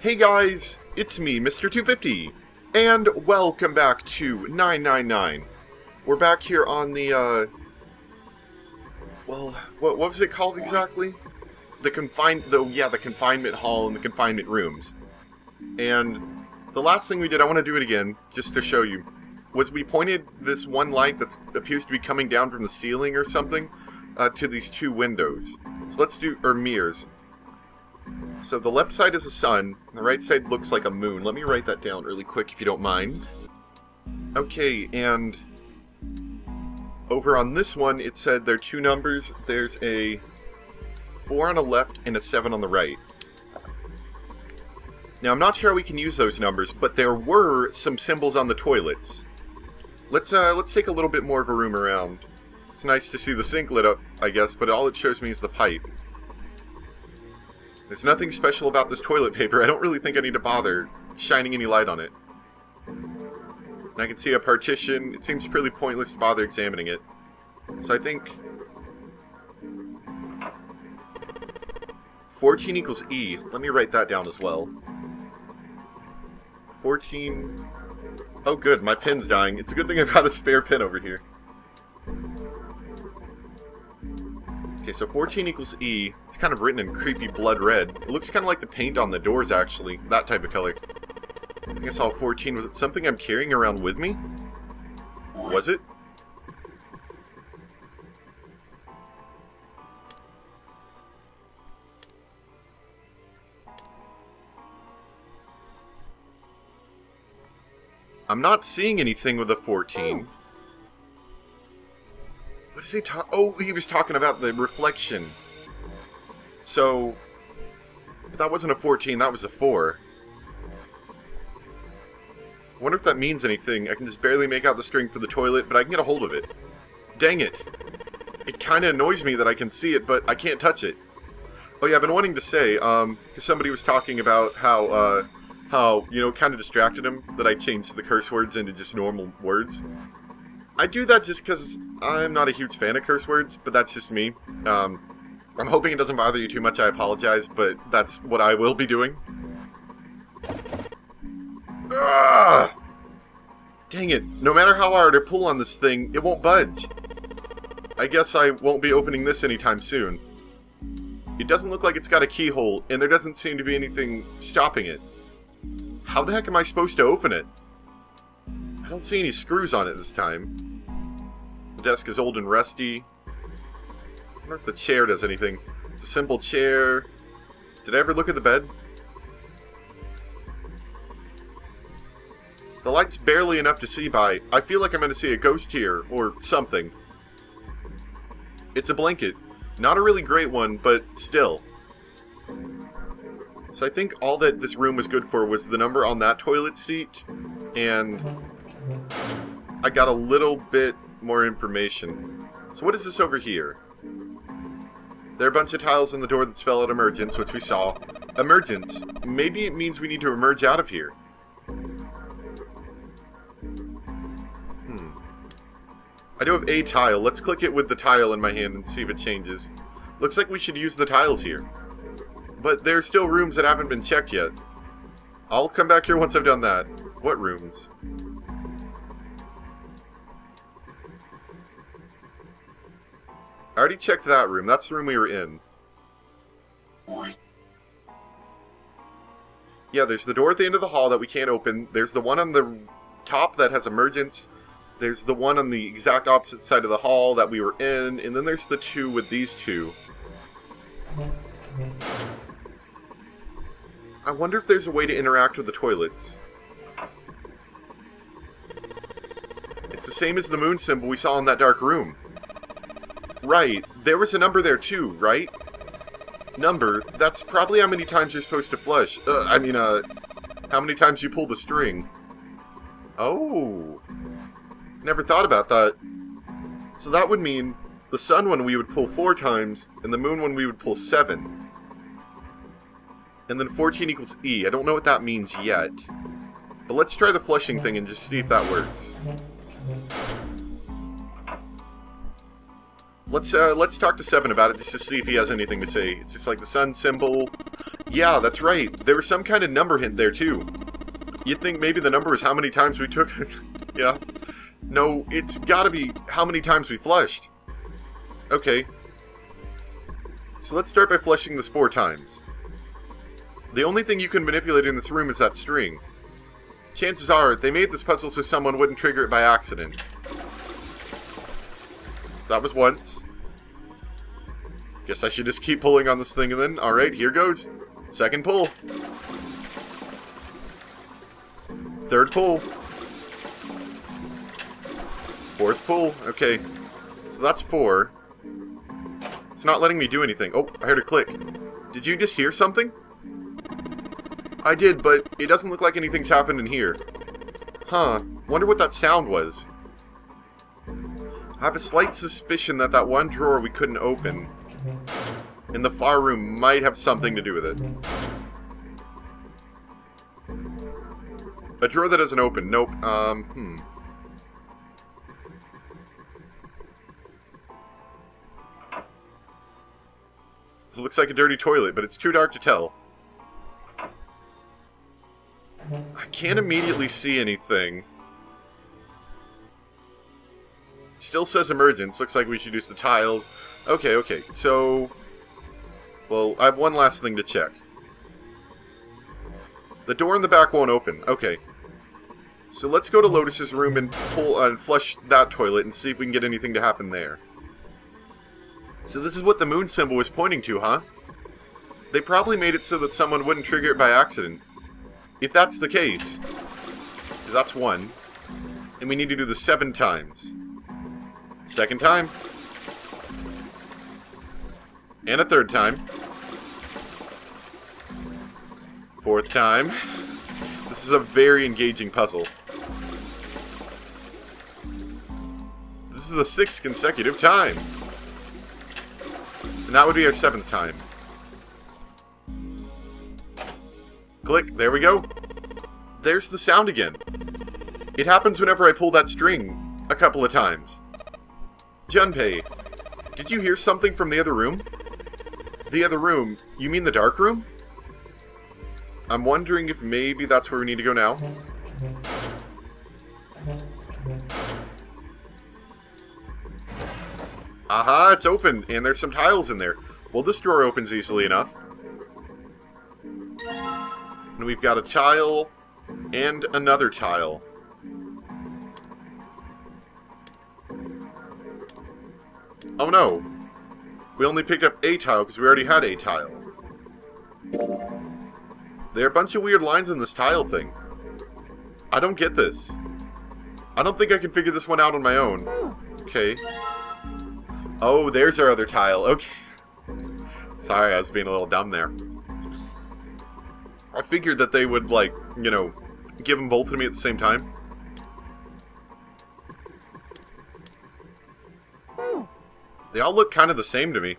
Hey guys, it's me, Mr. 250, and welcome back to 999. We're back here on the, well, what was it called exactly? The confinement hall and the confinement rooms. And the last thing we did, I want to do it again, just to show you, was we pointed this one light that appears to be coming down from the ceiling or something, to these two windows. So let's do, or mirrors. So the left side is a sun, and the right side looks like a moon. Let me write that down really quick if you don't mind. Okay, and over on this one, it said there are two numbers. There's a 4 on the left and a 7 on the right. Now, I'm not sure how we can use those numbers, but there were some symbols on the toilets. Let's take a little bit more of a room around. It's nice to see the sink lit up, I guess, but all it shows me is the pipe. There's nothing special about this toilet paper. I don't really think I need to bother shining any light on it. And I can see a partition. It seems pretty pointless to bother examining it. So I think 14 equals E. Let me write that down as well. 14... Oh good, my pen's dying. It's a good thing I've got a spare pen over here. Okay, so 14 equals E. It's kind of written in creepy blood red. It looks kind of like the paint on the doors, actually. That type of color. I think I saw 14. Was it something I'm carrying around with me? Was it? I'm not seeing anything with a 14. What is he talking? Oh, he was talking about the reflection. So, that wasn't a 14, that was a 4. I wonder if that means anything. I can just barely make out the string for the toilet, but I can get a hold of it. Dang it. It kind of annoys me that I can see it, but I can't touch it. Oh yeah, I've been wanting to say, because somebody was talking about how, you know, kind of distracted him that I changed the curse words into just normal words. I do that just because I'm not a huge fan of curse words, but that's just me. I'm hoping it doesn't bother you too much, I apologize, but that's what I will be doing. Ugh! Dang it, no matter how hard I pull on this thing, it won't budge. I guess I won't be opening this anytime soon. It doesn't look like it's got a keyhole, and there doesn't seem to be anything stopping it. How the heck am I supposed to open it? I don't see any screws on it this time. The desk is old and rusty. I wonder if the chair does anything. It's a simple chair. Did I ever look at the bed? The light's barely enough to see by. I feel like I'm going to see a ghost here, or something. It's a blanket. Not a really great one, but still. So I think all that this room was good for was the number on that toilet seat, and I got a little bit more information. So what is this over here? There are a bunch of tiles on the door that spell out emergence, which we saw. Emergence. Maybe it means we need to emerge out of here. I do have a tile. Let's click it with the tile in my hand and see if it changes. Looks like we should use the tiles here. But there are still rooms that haven't been checked yet. I'll come back here once I've done that. What rooms? I already checked that room. That's the room we were in. Yeah, there's the door at the end of the hall that we can't open. There's the one on the top that has emergence. There's the one on the exact opposite side of the hall that we were in. And then there's the two with these two. I wonder if there's a way to interact with the toilets. It's the same as the moon symbol we saw in that dark room. Right, there was a number there too, right? Number, that's probably how many times you're supposed to flush. How many times you pull the string. Oh. Never thought about that. So that would mean the sun one we would pull 4 times, and the moon one we would pull 7. And then 14 equals E. I don't know what that means yet. But let's try the flushing thing and just see if that works. Let's talk to 7 about it just to see if he has anything to say. It's just like the sun symbol. Yeah, that's right. There was some kind of number hint there, too. You'd think maybe the number is how many times we took it. Yeah. No, it's gotta be how many times we flushed. Okay. So let's start by flushing this 4 times. The only thing you can manipulate in this room is that string. Chances are, they made this puzzle so someone wouldn't trigger it by accident. That was once. Guess I should just keep pulling on this thing then. Alright, here goes. Second pull. Third pull. Fourth pull. Okay. So that's 4. It's not letting me do anything. Oh, I heard a click. Did you just hear something? I did, but it doesn't look like anything's happened in here. Huh. Wonder what that sound was. I have a slight suspicion that that one drawer we couldn't open in the far room might have something to do with it. A drawer that doesn't open. Nope. So it looks like a dirty toilet, but it's too dark to tell. I can't immediately see anything. It still says emergence. Looks like we should use the tiles. Okay. So, well, I have one last thing to check. The door in the back won't open. Okay. So let's go to Lotus's room and flush that toilet and see if we can get anything to happen there. So this is what the moon symbol was pointing to, huh? They probably made it so that someone wouldn't trigger it by accident. If that's the case, 'cause that's 1, and we need to do this 7 times. Second time. And a third time. Fourth time. This is a very engaging puzzle. This is the 6th consecutive time. And that would be our 7th time. Click, there we go. There's the sound again. It happens whenever I pull that string a couple of times. Junpei, did you hear something from the other room? The other room? You mean the dark room? I'm wondering if maybe that's where we need to go now. Aha, it's open, and there's some tiles in there. Well, this drawer opens easily enough. And we've got a tile and another tile. Oh no. We only picked up a tile because we already had a tile. There are a bunch of weird lines in this tile thing. I don't get this. I don't think I can figure this one out on my own. Okay. Oh, there's our other tile. Okay. Sorry, I was being a little dumb there. I figured that they would, like, you know, give them both to me at the same time. They all look kind of the same to me.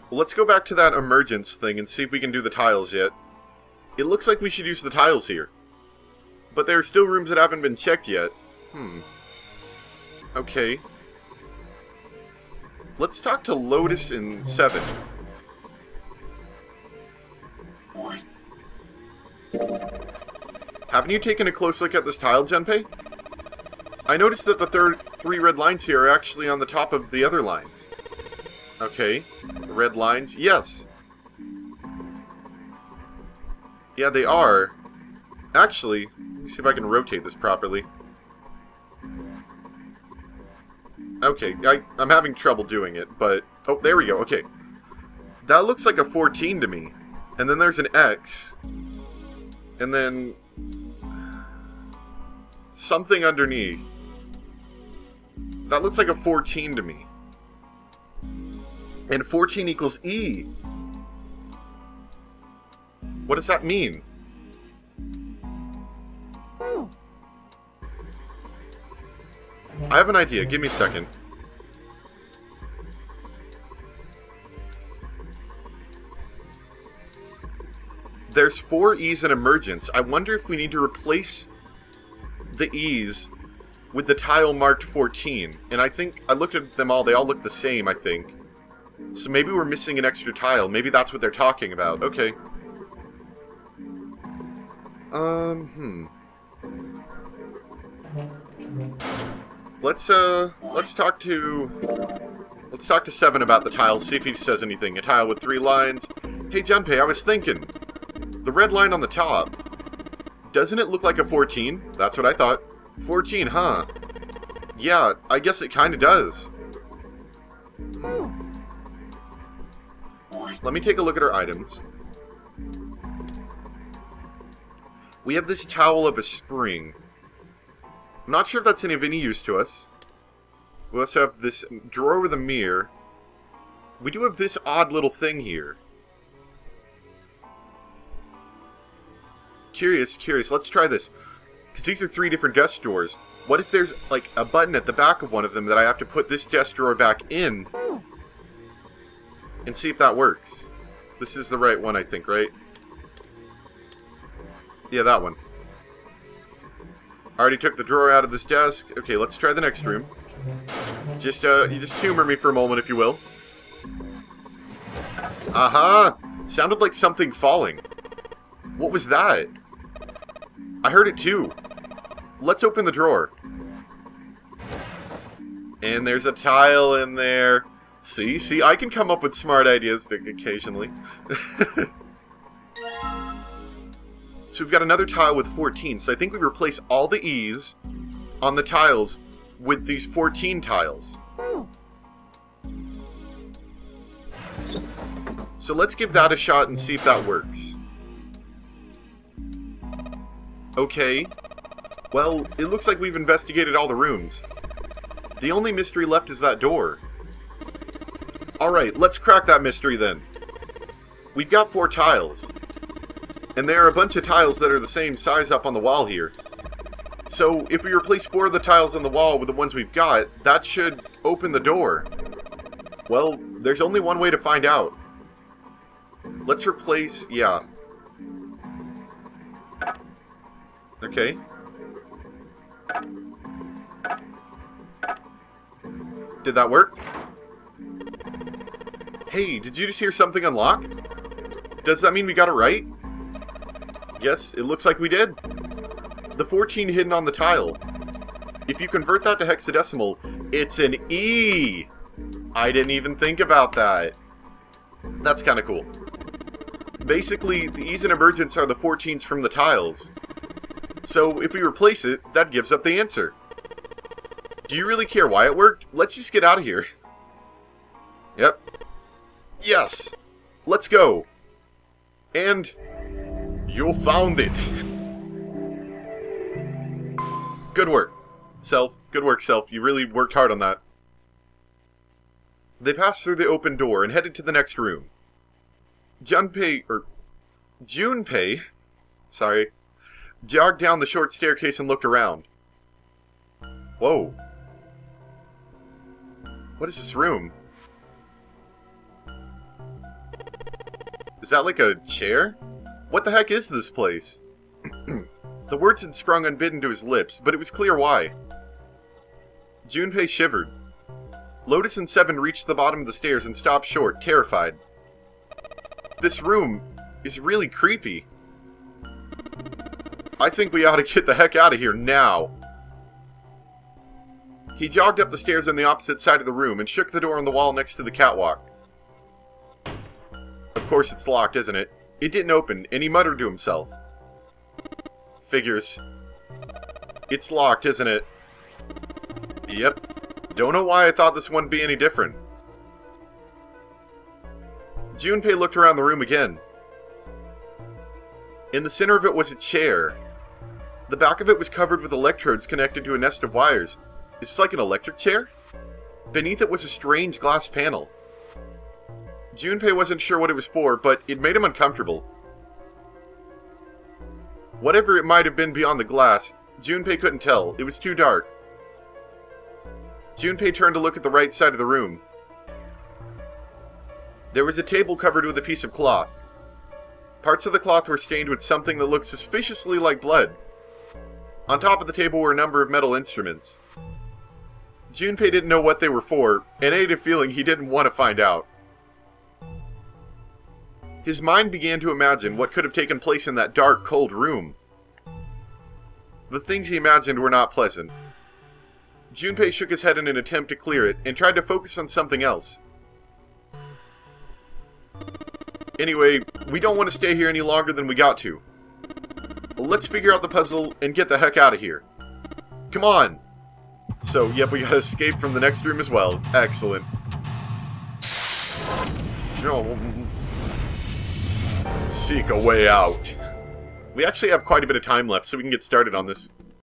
Well, let's go back to that emergence thing and see if we can do the tiles yet. It looks like we should use the tiles here. But there are still rooms that haven't been checked yet. Okay. Let's talk to Lotus in 7. Haven't you taken a close look at this tile, Junpei? I noticed that the 3 red lines here are actually on the top of the other lines. Okay. Red lines. Yes. Yeah, they are. Actually, let me see if I can rotate this properly. Okay, I'm having trouble doing it, but... Oh, there we go. Okay. That looks like a 14 to me. And then there's an X. And then... something underneath. That looks like a 14 to me. And 14 equals E. What does that mean? I have an idea. Give me a second. There's 4 E's in emergence. I wonder if we need to replace the E's with the tile marked 14. And I think, I looked at them all, they all look the same, I think. So maybe we're missing an extra tile. Maybe that's what they're talking about. Okay. Let's talk to 7 about the tile, see if he says anything. A tile with 3 lines. Hey, Junpei, I was thinking. The red line on the top. Doesn't it look like a 14? That's what I thought. 14, huh? Yeah, I guess it kinda does. Let me take a look at our items. We have this towel of a spring. I'm not sure if that's of any use to us. We also have this drawer with a mirror. We do have this odd little thing here. Curious. Let's try this. Because these are 3 different desk drawers. What if there's, like, a button at the back of one of them that I have to put this desk drawer back in? And see if that works. This is the right one, I think, right? Yeah, that one. I already took the drawer out of this desk. Okay, let's try the next room. You just humor me for a moment, if you will. Aha! Sounded like something falling. What was that? I heard it too. Let's open the drawer. And there's a tile in there. See, I can come up with smart ideas occasionally. So we've got another tile with 14. So I think we replace all the E's on the tiles with these 14 tiles. So let's give that a shot and see if that works. Okay. Well, it looks like we've investigated all the rooms. The only mystery left is that door. Alright, let's crack that mystery then. We've got 4 tiles. And there are a bunch of tiles that are the same size up on the wall here. So, if we replace 4 of the tiles on the wall with the ones we've got, that should open the door. Well, there's only one way to find out. Let's replace... yeah. Okay. Did that work? Hey, did you just hear something unlock? Does that mean we got it right? Yes, it looks like we did. The 14 hidden on the tile. If you convert that to hexadecimal, it's an E! I didn't even think about that. That's kind of cool. Basically, the E's in emergence are the 14s from the tiles. So, if we replace it, that gives up the answer. Do you really care why it worked? Let's just get out of here. Yep. Yes! Let's go! And... you found it! Good work, Self. Good work, Self. You really worked hard on that. They passed through the open door and headed to the next room. Junpei jogged down the short staircase and looked around. Whoa. What is this room? Is that like a chair? What the heck is this place? The words had sprung unbidden to his lips, but it was clear why. Junpei shivered. Lotus and 7 reached the bottom of the stairs and stopped short, terrified. This room is really creepy. I think we ought to get the heck out of here now. He jogged up the stairs on the opposite side of the room and shook the door on the wall next to the catwalk. Of course it's locked, isn't it? It didn't open, and he muttered to himself. Figures. It's locked, isn't it? Yep. Don't know why I thought this wouldn't be any different. Junpei looked around the room again. In the center of it was a chair. The back of it was covered with electrodes connected to a nest of wires. Is this like an electric chair? Beneath it was a strange glass panel. Junpei wasn't sure what it was for, but it made him uncomfortable. Whatever it might have been beyond the glass, Junpei couldn't tell. It was too dark. Junpei turned to look at the right side of the room. There was a table covered with a piece of cloth. Parts of the cloth were stained with something that looked suspiciously like blood. On top of the table were a number of metal instruments. Junpei didn't know what they were for, and had a feeling he didn't want to find out. His mind began to imagine what could have taken place in that dark, cold room. The things he imagined were not pleasant. Junpei shook his head in an attempt to clear it, and tried to focus on something else. Anyway, we don't want to stay here any longer than we got to. Let's figure out the puzzle and get the heck out of here. Come on! So, yep, we gotta escape from the next room as well. Excellent. Seek a way out. We actually have quite a bit of time left, so we can get started on this.